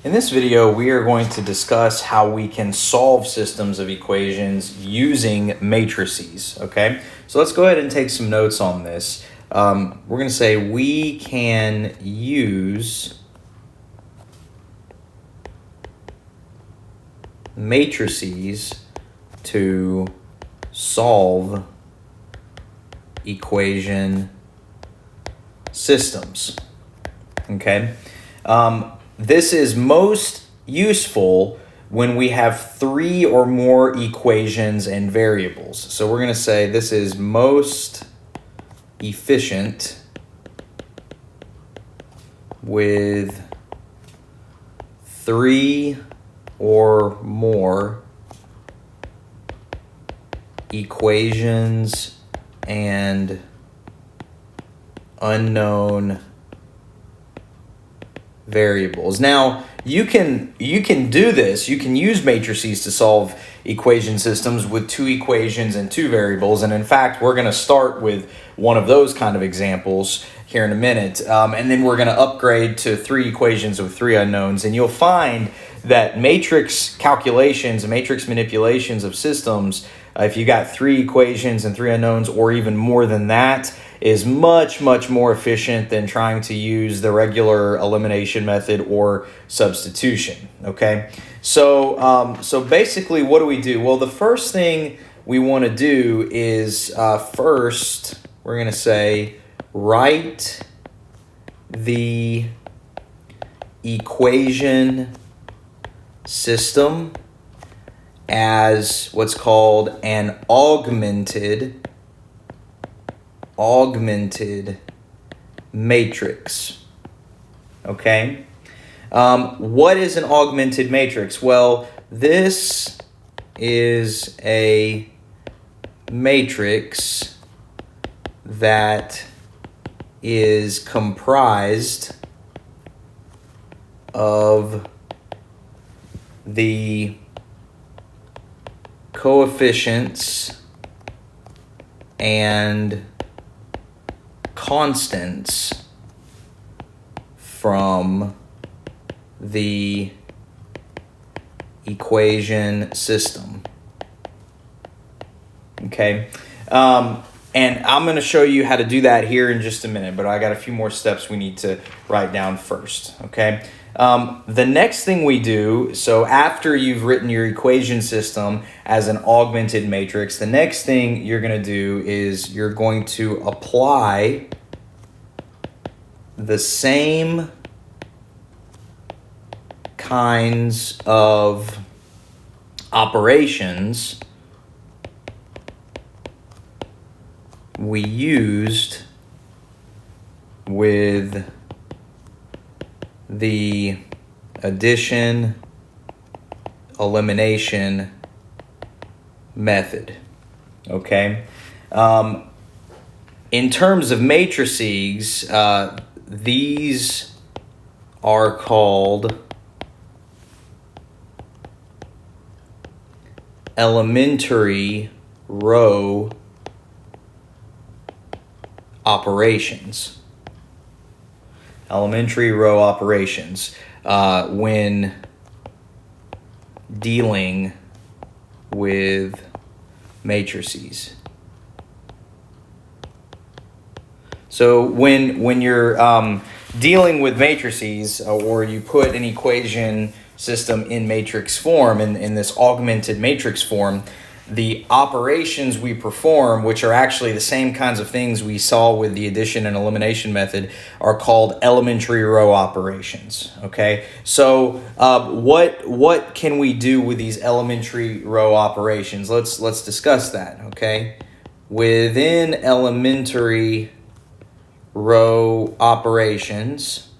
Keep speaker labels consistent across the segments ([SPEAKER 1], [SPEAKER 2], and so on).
[SPEAKER 1] In this video, we are going to discuss how we can solve systems of equations using matrices, okay? So let's go ahead and take some notes on this. We're going to say we can use matrices to solve equation systems, okay? This is most useful when we have three or more equations and variables. So we're going to say this is most efficient with three or more equations and unknown variables. Now, you can do this. You can use matrices to solve equation systems with two equations and two variables. And in fact, we're going to start with one of those kind of examples here in a minute. And then we're going to upgrade to three equations with three unknowns. And you'll find that matrix calculations, matrix manipulations of systems, if you got three equations and three unknowns or even more than that, is much more efficient than trying to use the regular elimination method or substitution, okay? So basically what do? Well, the first thing we want to do is first we're going to say write the equation system as what's called an augmented matrix, okay? What is an augmented matrix? Well, this is a matrix that is comprised of the coefficients and constants from the equation system. Okay, and I'm going to show you how to do that here in just a minute, but I got a few more steps we need to write down first. Okay, the next thing we do, so after you've written your equation system as an augmented matrix, the next thing you're going to do is you're going to apply the same kinds of operations we used with the addition elimination method, okay? In terms of matrices, these are called elementary row operations. Elementary row operations when dealing with matrices. So when you're dealing with matrices, or you put an equation system in matrix form, in this augmented matrix form, the operations we perform, which are actually the same kinds of things we saw with the addition and elimination method, are called elementary row operations, okay? So what can we do with these elementary row operations? Let's discuss that, okay? Within elementary row operations,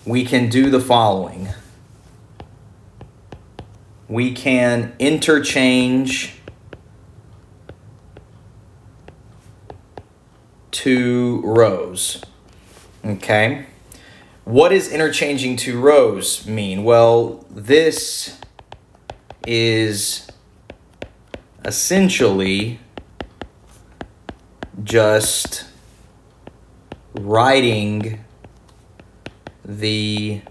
[SPEAKER 1] we can do the following. We can interchange two rows, okay? What does interchanging two rows mean? Well, this is essentially just writing the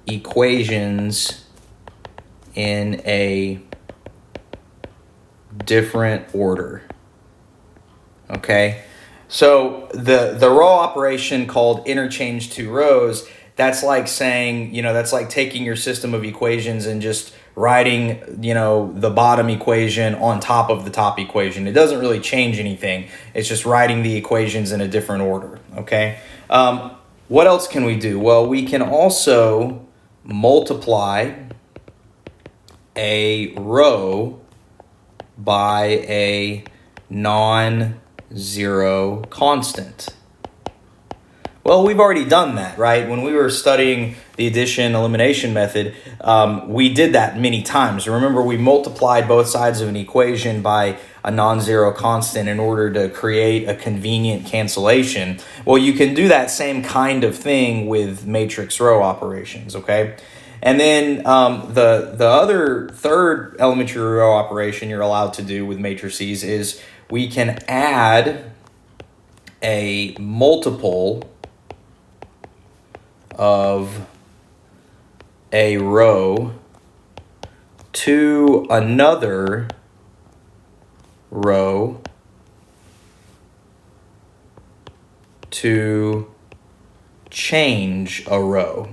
[SPEAKER 1] equations in a different order. Okay, so the row operation called interchange two rows, that's like saying, that's like taking your system of equations and just writing, the bottom equation on top of the top equation. It doesn't really change anything. It's just writing the equations in a different order, okay? What else can we do? Well, we can also multiply a row by a non-zero constant. Well, we've already done that, right? When we were studying the addition elimination method, we did that many times. Remember, we multiplied both sides of an equation by a non-zero constant in order to create a convenient cancellation. Well, you can do that same kind of thing with matrix row operations, okay? And then the other third elementary row operation you're allowed to do with matrices is we can add a multiple of a row to another row to change a row.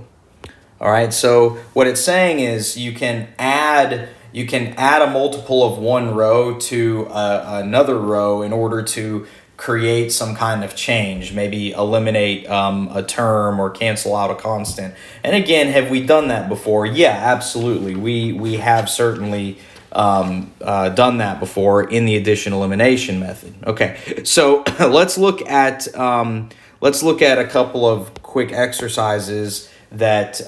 [SPEAKER 1] All right, so what it's saying is you can add a multiple of one row to another row in order to create some kind of change, maybe eliminate a term or cancel out a constant. And again, have we done that before? Yeah, absolutely. We have certainly done that before in the addition elimination method. Okay, so let's look at a couple of quick exercises that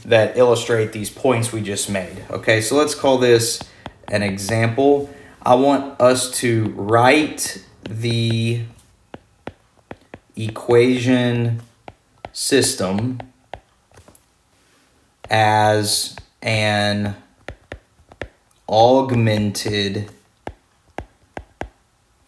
[SPEAKER 1] that illustrate these points we just made. Okay, so let's call this an example. I want us to write the equation system as an augmented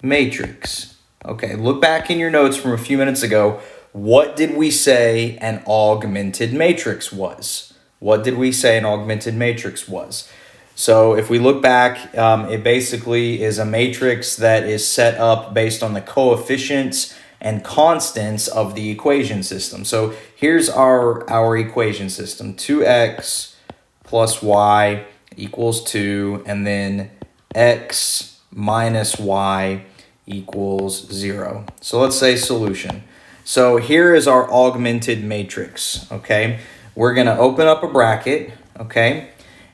[SPEAKER 1] matrix. Okay, look back in your notes from a few minutes ago. What did we say an augmented matrix was? What did we say an augmented matrix was? So if we look back, it basically is a matrix that is set up based on the coefficients and constants of the equation system. So here's our equation system. 2x plus y equals 2, and then x minus y equals 0. So let's say solution. So here is our augmented matrix, okay? We're going to open up a bracket, okay?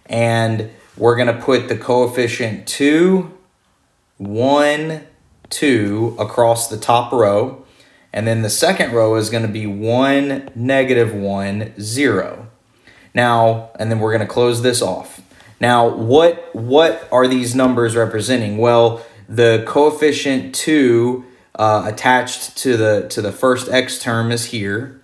[SPEAKER 1] And we're going to put the coefficient 2, 1, 2 across the top row. And then the second row is going to be 1, -1, 0. Now, and then we're going to close this off. Now, what are these numbers representing? Well, the coefficient 2 attached to the first x term is here.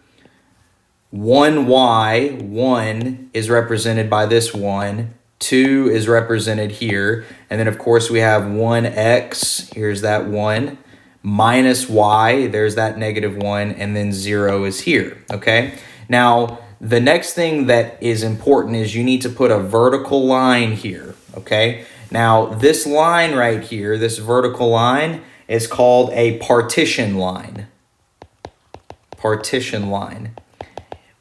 [SPEAKER 1] 1y, 1 is represented by this 1. 2 is represented here. And then, of course, we have 1x. Here's that 1. Minus y, there's that -1. And then 0 is here, okay? Now, the next thing that is important is you need to put a vertical line here, okay? Now, this line right here, this vertical line, is called a partition line. Partition line.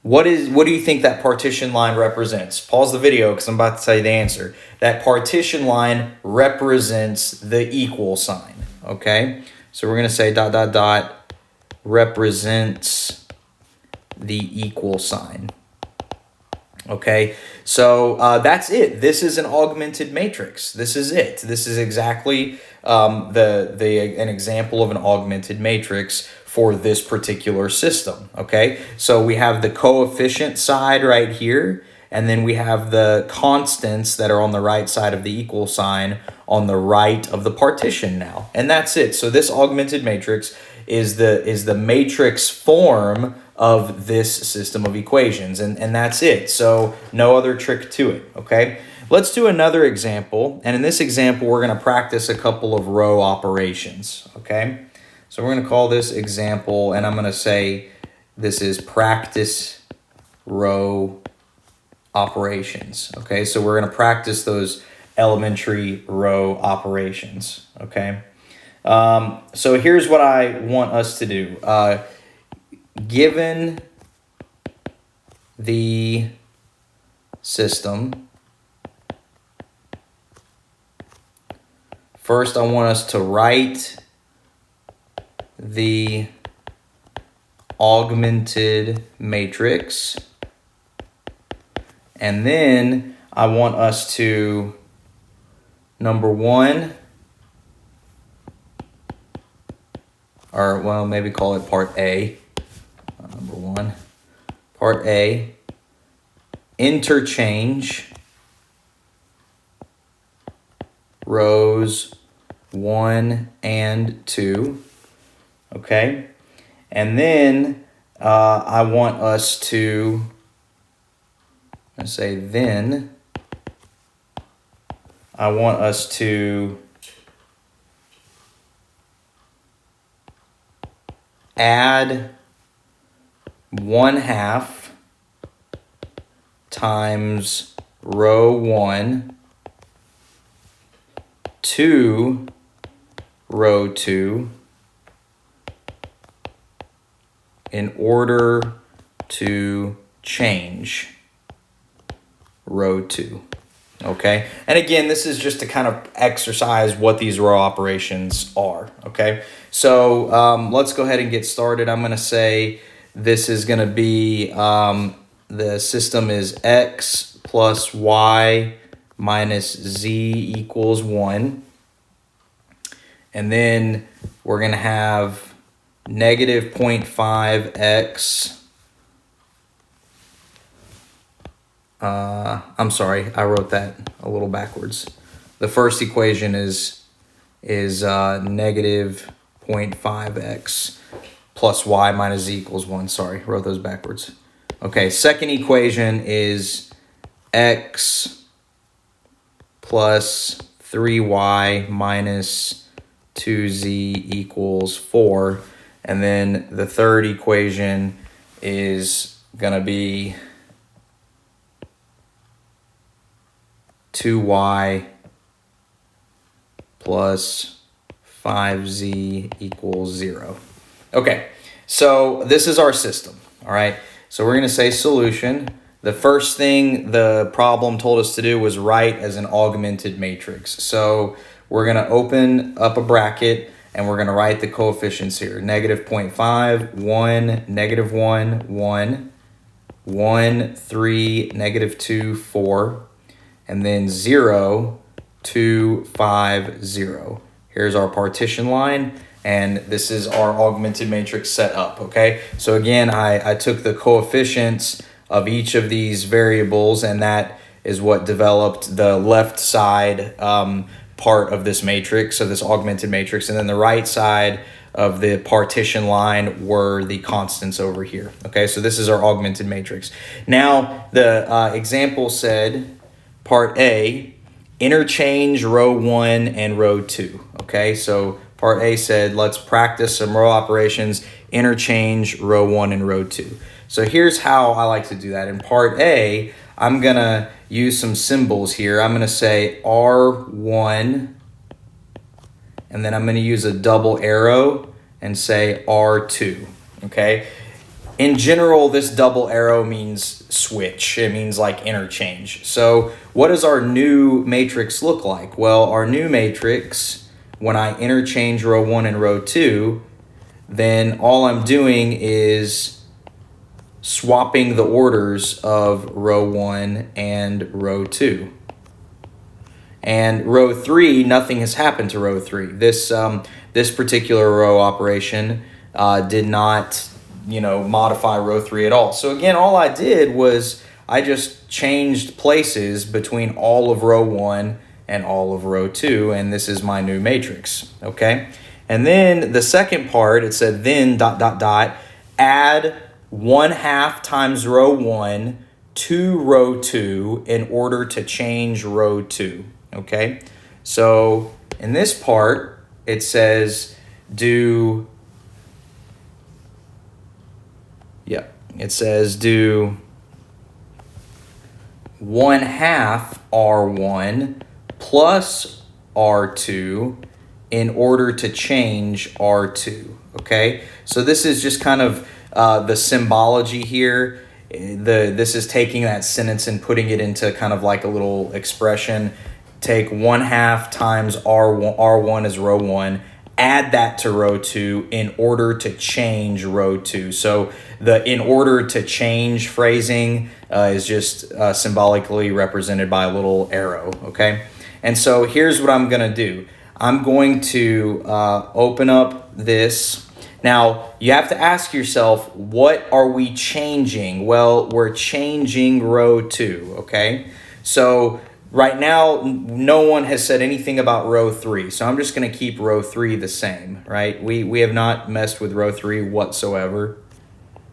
[SPEAKER 1] What do you think that partition line represents? Pause the video because I'm about to tell you the answer. That partition line represents the equal sign, okay? So we're going to say ... represents the equal sign. Okay, so that's it. This is an augmented matrix. This is it. This is exactly an example of an augmented matrix for this particular system. Okay, so we have the coefficient side right here, and then we have the constants that are on the right side of the equal sign on the right of the partition now, and that's it. So this augmented matrix is the matrix form of this system of equations, and that's it. So no other trick to it, okay? Let's do another example, and in this example, we're going to practice a couple of row operations, okay? So we're going to call this example, and I'm going to say this is practice row operations. Okay, so we're going to practice those elementary row operations. Okay, so here's what I want us to do. Given the system, first I want us to write the augmented matrix, and then I want us to, number one, or well, maybe call it part A. Number one, part A, interchange rows 1 and 2, okay? And then I want us to, let's say then, I want us to add 1/2 times row 1 to row 2 in order to change row 2. Okay, and again, this is just to kind of exercise what these row operations are. Okay, so let's go ahead and get started. I'm going to say this is going to be, the system is x plus y minus z equals 1. And then we're going to have negative 0.5x. I'm sorry, I wrote that a little backwards. The first equation is negative 0.5x plus y minus z equals 1. Sorry, wrote those backwards. Okay, second equation is x plus 3y minus 2z equals 4. And then the third equation is going to be 2y plus 5z equals 0. Okay, so this is our system, all right? So we're going to say solution. The first thing the problem told us to do was write as an augmented matrix. So we're going to open up a bracket and we're going to write the coefficients here. Negative 0.5, 1, negative 1, 1, 1, 3, negative 2, 4, and then 0, 2, 5, 0. Here's our partition line, and this is our augmented matrix set up, okay? So again, I took the coefficients of each of these variables, and that is what developed the left side part of this matrix, so this augmented matrix, and then the right side of the partition line were the constants over here, okay? So this is our augmented matrix. Now, the example said, part A, interchange row 1 and row 2, okay? So part A said, let's practice some row operations, interchange row 1 and row 2. So here's how I like to do that. In part A, I'm going to use some symbols here. I'm going to say R1, and then I'm going to use a double arrow and say R2, okay? In general, this double arrow means switch. It means like interchange. So what does our new matrix look like? Well, our new matrix, when I interchange row 1 and row 2, then all I'm doing is swapping the orders of row 1 and row 2. And row 3, nothing has happened to row 3. This particular row operation did not modify row 3 at all. So again, all I did was I just changed places between all of row 1 and all of row 2, and this is my new matrix, okay? And then the second part, it said then ... add 1/2 times row 1 to row 2 in order to change row 2, okay? So in this part, it says do Yep. It says do 1/2 R1 plus R2 in order to change R2. Okay, so this is just kind of the symbology here. This is taking that sentence and putting it into kind of like a little expression. Take 1/2 times R1 is row 1, add that to row 2 in order to change row 2. So the in order to change phrasing is just symbolically represented by a little arrow, okay? And so here's what I'm going to do. I'm going to open up this. Now, you have to ask yourself, what are we changing? Well, we're changing row 2, okay? So right now, no one has said anything about row 3, so I'm just going to keep row 3 the same, right? We have not messed with row 3 whatsoever,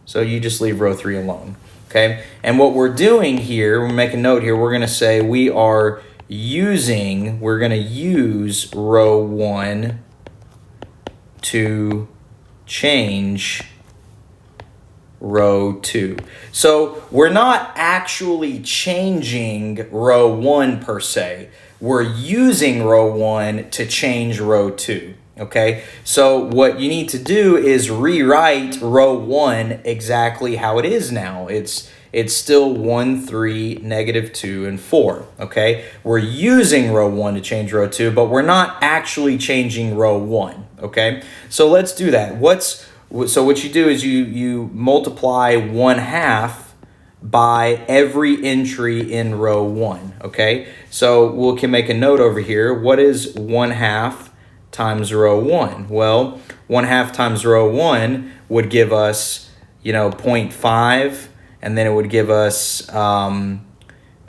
[SPEAKER 1] so you just leave row 3 alone, okay? And what we're doing here, we'll make a note here, we're going to say we're going to use row 1 to change row 2. So we're not actually changing row 1 per se. We're using row 1 to change row 2. Okay, so what you need to do is rewrite row 1 exactly how it is now. It's still 1, 3, -2, and 4. Okay, we're using row 1 to change row 2, but we're not actually changing row 1. Okay, so let's do that. So what you do is you multiply 1/2 by every entry in row 1. Okay, so we can make a note over here. What is 1/2 times row 1? Well, 1/2 times row 1 would give us, 0.5, and then it would give us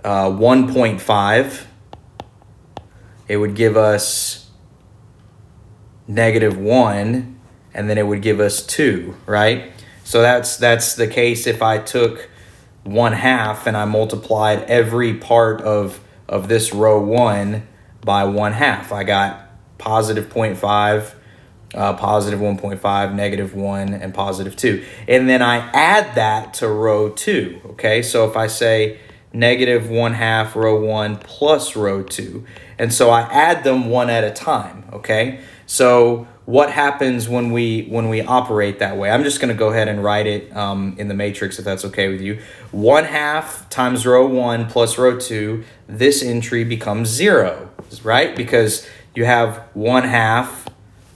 [SPEAKER 1] 1.5. It would give us -1, and then it would give us 2, right? So that's the case if I took 1/2 and I multiplied every part of this row 1 by 1/2. I got positive 0.5, positive 1.5, -1, and positive 2. And then I add that to row 2, okay? So if I say -1/2 row 1 plus row 2, and so I add them one at a time, okay? So what happens when we operate that way? I'm just going to go ahead and write it in the matrix if that's okay with you. 1/2 times row 1 plus row 2, this entry becomes 0, right? Because you have 1/2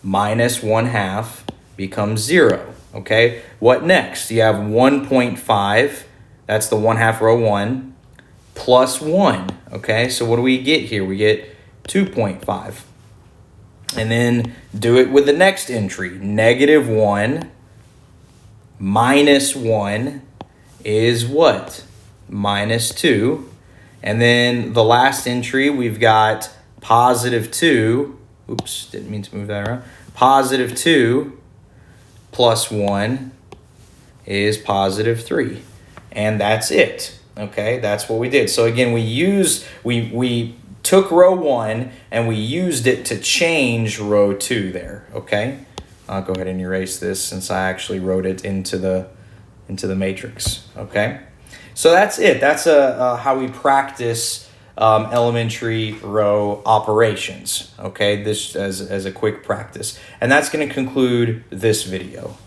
[SPEAKER 1] minus 1/2 becomes 0, okay? What next? You have 1.5, that's the 1/2 row 1, plus 1, okay? So what do we get here? We get 2.5. And then do it with the next entry. -1 minus 1 is what? -2. And then the last entry, we've got positive 2. Oops, didn't mean to move that around. Positive 2 plus 1 is positive 3. And that's it. Okay, that's what we did. So again, we took row 1 and we used it to change row 2 there, okay? I'll go ahead and erase this since I actually wrote it into the matrix, okay? So that's it. That's how we practice elementary row operations, okay? This as a quick practice. And that's going to conclude this video.